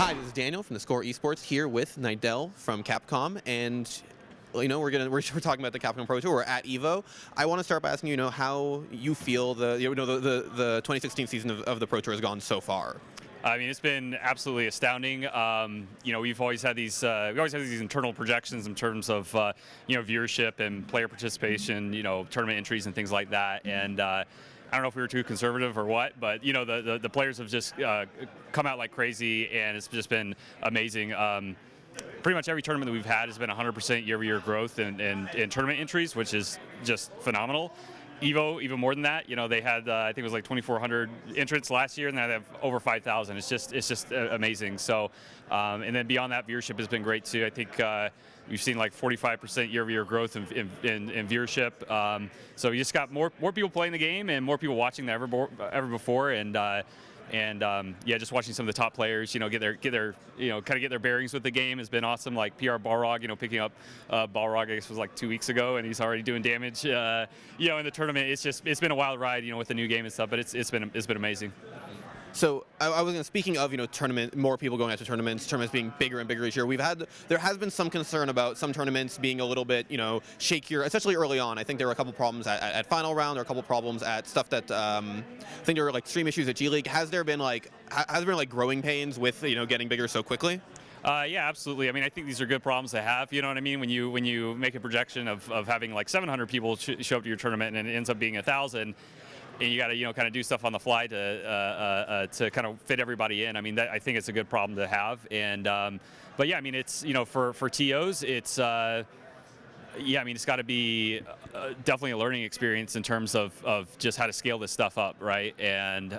Hi, this is Daniel from theScore Esports here with Neidel from Capcom, and we're talking about the Capcom Pro Tour. We're at Evo. I want to start by asking you, how you feel the 2016 season of the Pro Tour has gone so far. I mean, it's been absolutely astounding. We've always had these internal projections in terms of viewership and player participation, tournament entries and things like that. And I don't know if we were too conservative or what, but the players have just come out like crazy, and it's just been amazing. Pretty much every tournament that we've had has been 100% year-over-year growth in tournament entries, which is just phenomenal. Evo, even more than that. They had I think it was like 2,400 entrants last year, and now they have over 5,000. It's just amazing. So, and then beyond that, viewership has been great too. I think we've seen like 45% year-over-year growth in viewership. So you just got more people playing the game and more people watching than ever before, and just watching some of the top players, get their bearings with the game has been awesome. Like PR Balrog, picking up Balrog, I guess was like 2 weeks ago, and he's already doing damage, in the tournament. It's been a wild ride, with the new game and stuff, but it's been amazing. So I was speaking of tournament, more people going out to tournaments being bigger and bigger each year. There has been some concern about some tournaments being a little bit shakier, especially early on. I think there were a couple problems at final round, there were a couple problems at stuff that I think there were like stream issues at G League. Has there been growing pains with getting bigger so quickly? Yeah, absolutely. I mean, I think these are good problems to have. You know what I mean? When you make a projection of having like 700 people show up to your tournament and it ends up being 1,000. And you got to kind of do stuff on the fly to kind of fit everybody in. I mean, I think it's a good problem to have. And but yeah, I mean, it's for TOs, it's it's got to be definitely a learning experience in terms of just how to scale this stuff up, right? And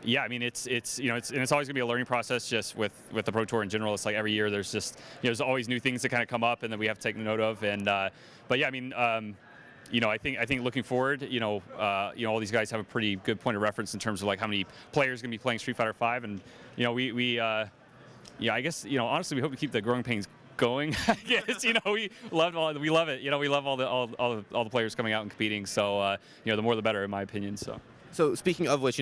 yeah, I mean, it's always going to be a learning process just with the Pro Tour in general. It's like every year there's just there's always new things that kind of come up and that we have to take note of. And but yeah, I mean. I think looking forward, all these guys have a pretty good point of reference in terms of like how many players are going to be playing Street Fighter V, and I guess honestly we hope to keep the growing pains going. I guess we love it. We love all the players coming out and competing. So the more the better, in my opinion. So speaking of which,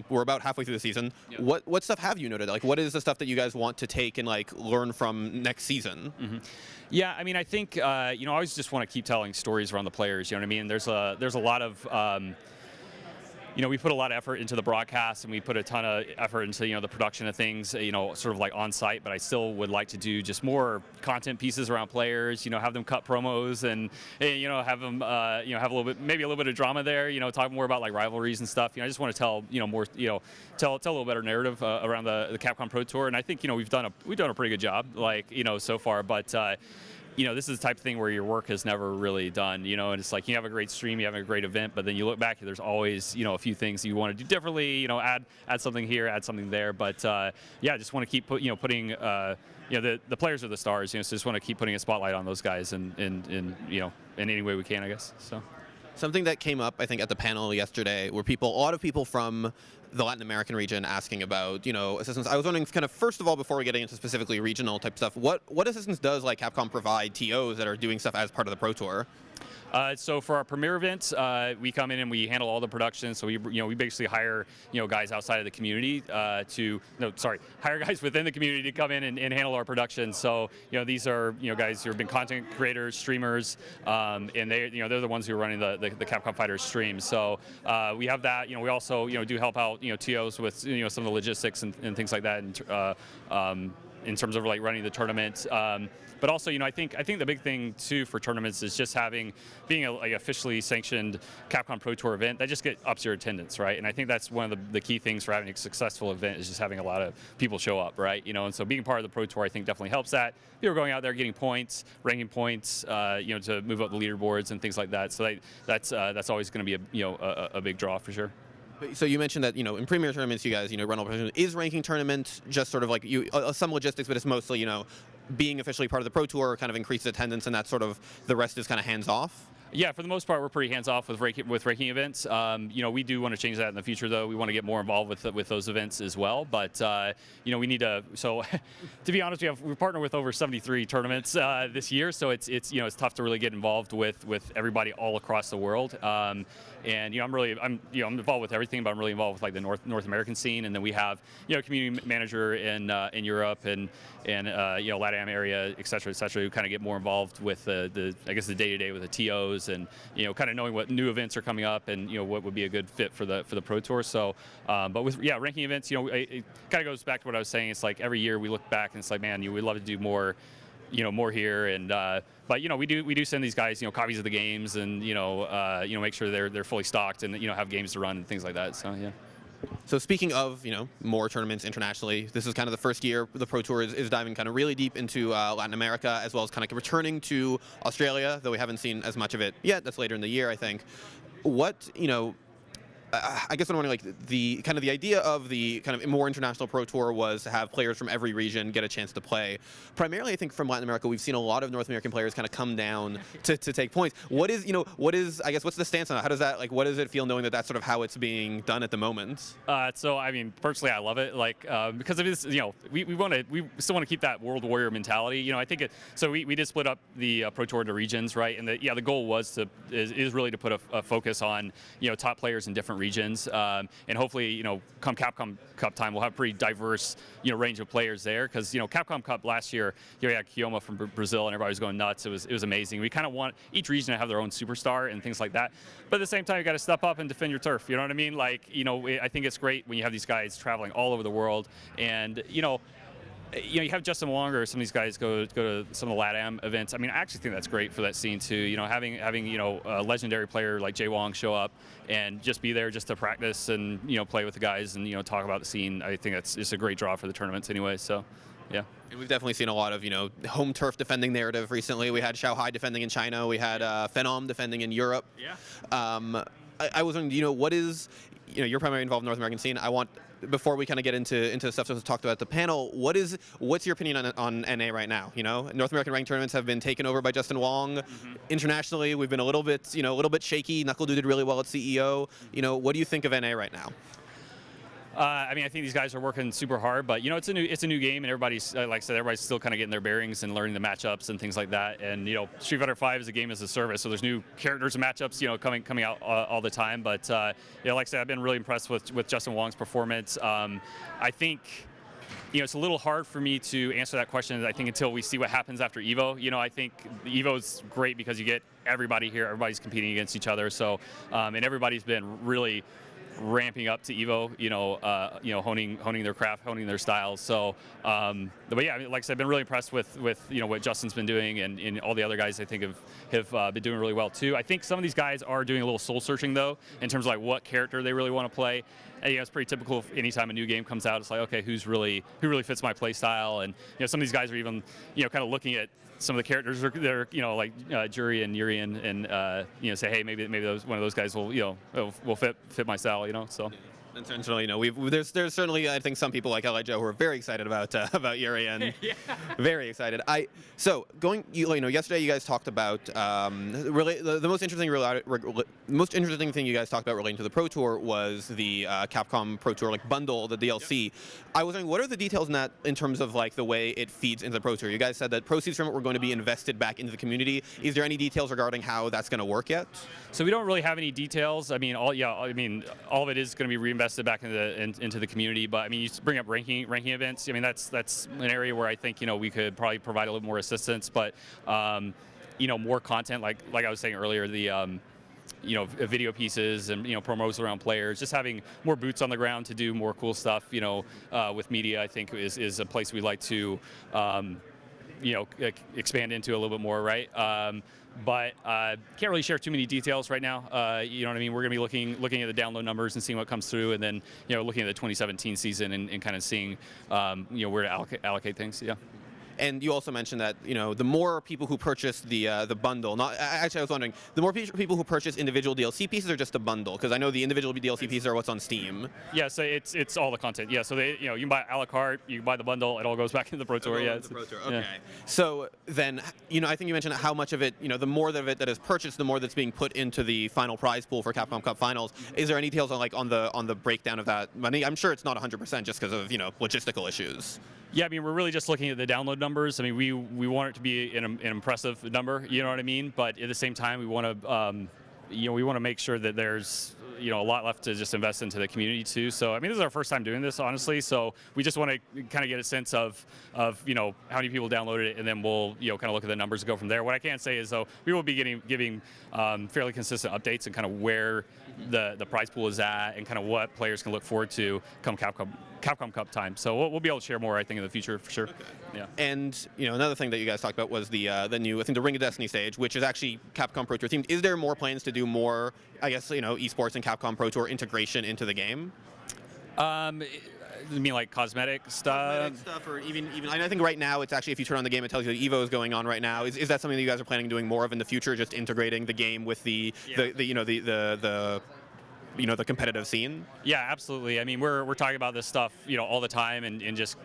we're about halfway through the season. Yep. What stuff have you noted? Like, what is the stuff that you guys want to take and learn from next season? Mm-hmm. Yeah, I mean, I think I always just want to keep telling stories around the players. You know what I mean? There's a lot of we put a lot of effort into the broadcast, and we put a ton of effort into the production of things, sort of like on site. But I still would like to do just more content pieces around players. Have them cut promos and have them have a little bit of drama there. Talk more about like rivalries and stuff. I just want to tell more tell a little better narrative around the Capcom Pro Tour. And I think we've done a pretty good job so far. But this is the type of thing where your work is never really done, and it's like you have a great stream, you have a great event, but then you look back, there's always, a few things you want to do differently, add something here, add something there. But yeah, I just want to keep putting, the players are the stars, so just want to keep putting a spotlight on those guys in any way we can, I guess. So. Something that came up, I think, at the panel yesterday were a lot of people from the Latin American region asking about, assistance. I was wondering, kind of, first of all, before we get into specifically regional type stuff, what assistance does Capcom provide TOs that are doing stuff as part of the Pro Tour? So for our premier events, we come in and we handle all the production. So we basically hire guys outside of the community hire guys within the community to come in and handle our production. So these are guys who have been content creators, streamers, and they're the ones who are running the Capcom Fighters stream. So we have that. We also do help out TOs with some of the logistics and things like that. And, in terms of like running the tournament, but also I think the big thing too for tournaments is just being a officially sanctioned Capcom Pro Tour event that just ups your attendance, right? And I think that's one of the key things for having a successful event is just having a lot of people show up, right? And so being part of the Pro Tour I think definitely helps that. People are going out there getting points, ranking points, to move up the leaderboards and things like that. So that's always going to be a big draw for sure. So you mentioned that in premier tournaments you guys run all is ranking tournament just sort of like some logistics, but it's mostly being officially part of the Pro Tour kind of increases attendance, and that's sort of the rest is kind of hands off. Yeah, for the most part, we're pretty hands-off with ranking events. We do want to change that in the future, though. We want to get more involved with those events as well. But we need to. So, to be honest, we partner with over 73 tournaments this year. So it's tough to really get involved with everybody all across the world. I'm involved with everything, but I'm really involved with like the North American scene, and then we have a community manager in Europe and LATAM area, et cetera, who kind of get more involved with the day-to-day with the TOs and kind of knowing what new events are coming up and what would be a good fit for the Pro Tour. So, but with ranking events, it kind of goes back to what I was saying. It's like every year we look back and it's like, man, we'd love to do more. More here, and but we do send these guys copies of the games and make sure they're fully stocked and have games to run and things like that. So yeah. So speaking of more tournaments internationally, this is kind of the first year the Pro Tour is diving kind of really deep into Latin America, as well as kind of returning to Australia, though we haven't seen as much of it yet. That's later in the year, I think. What I guess I'm wondering, like, the idea of the kind of more international Pro Tour was to have players from every region get a chance to play. Primarily, I think from Latin America, we've seen a lot of North American players kind of come down to take points. What's the stance on that? How does that, what does it feel knowing that that's sort of how it's being done at the moment? So I mean, personally, I love it, because of this, we still want to keep that World Warrior mentality. I think so we did split up the Pro Tour into regions, right? And the goal is really to put a focus on top players in different regions, and hopefully, come Capcom Cup time, we'll have a pretty diverse, range of players there. Because Capcom Cup last year, we had Kioma from Brazil, and everybody was going nuts. It was amazing. We kind of want each region to have their own superstar and things like that. But at the same time, you got to step up and defend your turf. You know what I mean? I think it's great when you have these guys traveling all over the world, and you have Justin Wong or some of these guys go to some of the LATAM events. I mean, I actually think that's great for that scene too. Having a legendary player like Jay Wong show up and just be there just to practice and play with the guys and talk about the scene. I think it's a great draw for the tournaments anyway. So, yeah. And we've definitely seen a lot of home turf defending narrative recently. We had Shanghai defending in China. We had Phenom defending in Europe. Yeah. I was wondering, what is you're primarily involved in the North American scene. Before we kind of get into stuff that was talked about at the panel, what's your opinion on NA right now? North American ranked tournaments have been taken over by Justin Wong. Mm-hmm. Internationally, we've been a little bit shaky. Knuckle did really well at CEO. What do you think of NA right now? I think these guys are working super hard, but it's a new game, and everybody's like I said, everybody's still kind of getting their bearings and learning the matchups and things like that. And Street Fighter V is a game as a service, so there's new characters and matchups coming out all the time. But like I said, I've been really impressed with Justin Wong's performance. I think it's a little hard for me to answer that question, I think, until we see what happens after EVO. I think EVO's great because you get everybody here, everybody's competing against each other. So and everybody's been really ramping up to EVO, honing their craft, honing their styles. So, but yeah, like I said, I've been really impressed with what Justin's been doing, and all the other guys I think have been doing really well too. I think some of these guys are doing a little soul searching though, in terms of what character they really want to play. And, it's pretty typical. Anytime a new game comes out, it's like, okay, who really fits my play style? And some of these guys are even kind of looking at some of the characters that are like Jury and Urian, and say, hey, maybe one of those guys will fit my style, So. And certainly, there's certainly, I think, some people like L.I. Joe who are very excited about Urian. Yeah. Very excited. Yesterday you guys talked about the most interesting thing you guys talked about relating to the Pro Tour was the Capcom Pro Tour bundle, the DLC. Yep. I was wondering, what are the details in that in terms of the way it feeds into the Pro Tour? You guys said that proceeds from it were going to be invested back into the community. Is there any details regarding how that's going to work yet? So we don't really have any details. All of it is going to be reinvested back into the community. But you bring up ranking events. That's an area where I think we could probably provide a little more assistance. But more content, like I was saying earlier, the video pieces and promos around players, just having more boots on the ground to do more cool stuff. With media, I think is a place we'd like to expand into a little bit more, right? But can't really share too many details right now. We're going to be looking at the download numbers and seeing what comes through, and then looking at the 2017 season and kind of seeing where to allocate things. Yeah. And you also mentioned that the more people who purchase the bundle, not actually I was wondering, the more people who purchase individual DLC pieces or just a bundle, because I know the individual DLC pieces are what's on Steam. Yeah, so it's all the content. Yeah, so you can buy a la carte, you can buy the bundle, it all goes back into the Pro Tour. Yeah, The Pro Tour. Okay. Yeah. So then, I think you mentioned how much of it, the more of it that is purchased, the more that's being put into the final prize pool for Capcom Cup Finals. Is there any details on the breakdown of that money? I'm sure it's not 100% just because of logistical issues. Yeah, I mean, we're really just looking at the download numbers. I mean, we want it to be an impressive number, you know what I mean? But at the same time, we want to we want to make sure that there's a lot left to just invest into the community too. So I mean, this is our first time doing this, honestly. So we just want to kind of get a sense of how many people downloaded it, and then we'll kind of look at the numbers and go from there. What I can say is though, we will be giving fairly consistent updates and kind of where the prize pool is at and kind of what players can look forward to come Capcom Cup time. So we'll be able to share more, I think, in the future for sure. Okay. Yeah. And another thing that you guys talked about was the new, I think, the Ring of Destiny stage, which is actually Capcom Pro Tour themed. Is there more plans to do more, I guess, esports and Capcom Pro Tour integration into the game? You mean like cosmetic stuff? Cosmetic stuff, or even I think right now it's actually, if you turn on the game, it tells you that Evo is going on right now. Is that something that you guys are planning on doing more of in the future, just integrating the game with the competitive scene? Yeah, absolutely. I mean, we're talking about this stuff, all the time, and just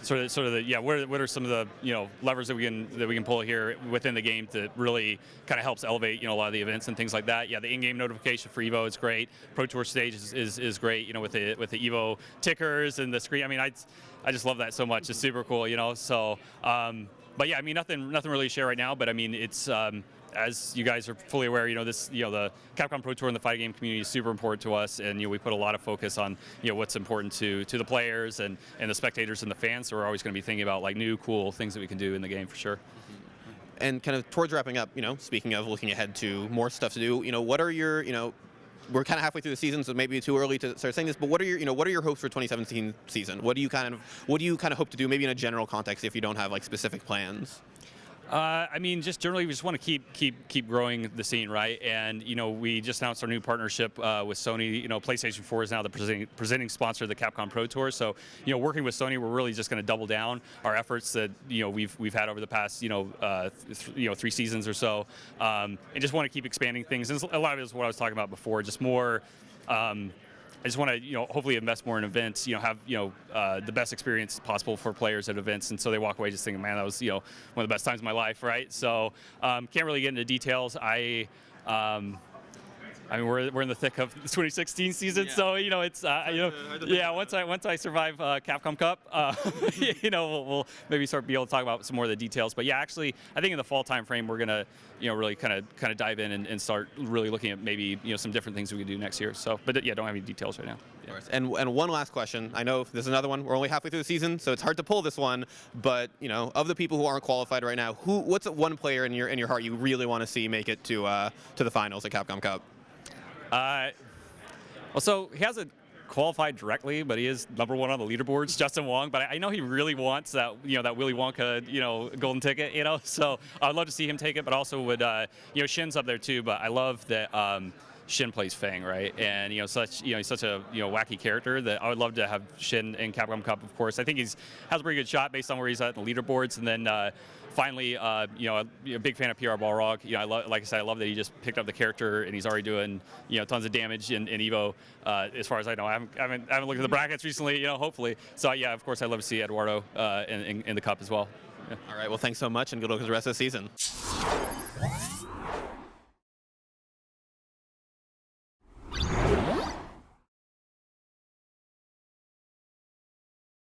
sort of the what are some of the levers that we can pull here within the game that really kind of helps elevate a lot of the events and things like that. Yeah, the in-game notification for Evo is great. Pro Tour stage is great. With the Evo tickers and the screen. I mean, I just love that so much. It's super cool. So, but yeah, I mean, nothing really to share right now. But I mean, it's. As you guys are fully aware, the Capcom Pro Tour and the fighting game community is super important to us, and we put a lot of focus on what's important to the players and the spectators and the fans. So we're always going to be thinking about new cool things that we can do in the game for sure. And kind of towards wrapping up, speaking of looking ahead to more stuff to do, what are your we're kind of halfway through the season, so maybe too early to start saying this. But what are your hopes for 2017 season? What do you kind of hope to do, maybe in a general context, if you don't have specific plans? I mean, just generally, we just want to keep growing the scene, right? And we just announced our new partnership with Sony. PlayStation 4 is now the presenting sponsor of the Capcom Pro Tour. So, working with Sony, we're really just going to double down our efforts that we've had over the past 3 seasons or so, and just want to keep expanding things. And a lot of it is what I was talking about before, just more. I just want to, hopefully invest more in events, have, the best experience possible for players at events. And so they walk away just thinking, man, that was, one of the best times of my life, right? So can't really get into details. I mean, we're in the thick of the 2016 season, yeah. So it's once I survive Capcom Cup, we'll maybe be able to talk about some more of the details. But yeah, actually, I think in the fall time frame we're gonna really kind of dive in and start really looking at maybe some different things we can do next year. So, but yeah, don't have any details right now. Yeah. And one last question. I know there's another one. We're only halfway through the season, so it's hard to pull this one. But of the people who aren't qualified right now, what's one player in your heart you really want to see make it to the finals at Capcom Cup? Well, so he hasn't qualified directly, but he is #1 on the leaderboards, Justin Wong. But I know he really wants that, that Willy Wonka, golden ticket, So I'd love to see him take it, but also would, Shin's up there too. But I love that Shin plays Fang, right? And he's such a wacky character that I would love to have Shin in Capcom Cup. Of course, I think has a pretty good shot based on where he's at in the leaderboards, and then. Finally, a big fan of PR Balrog. Like I said, I love that he just picked up the character and he's already doing, tons of damage in Evo. As far as I know, I haven't looked at the brackets recently. Hopefully. So yeah, of course, I'd love to see Eduardo in the cup as well. Yeah. All right. Well, thanks so much, and good luck with the rest of the season.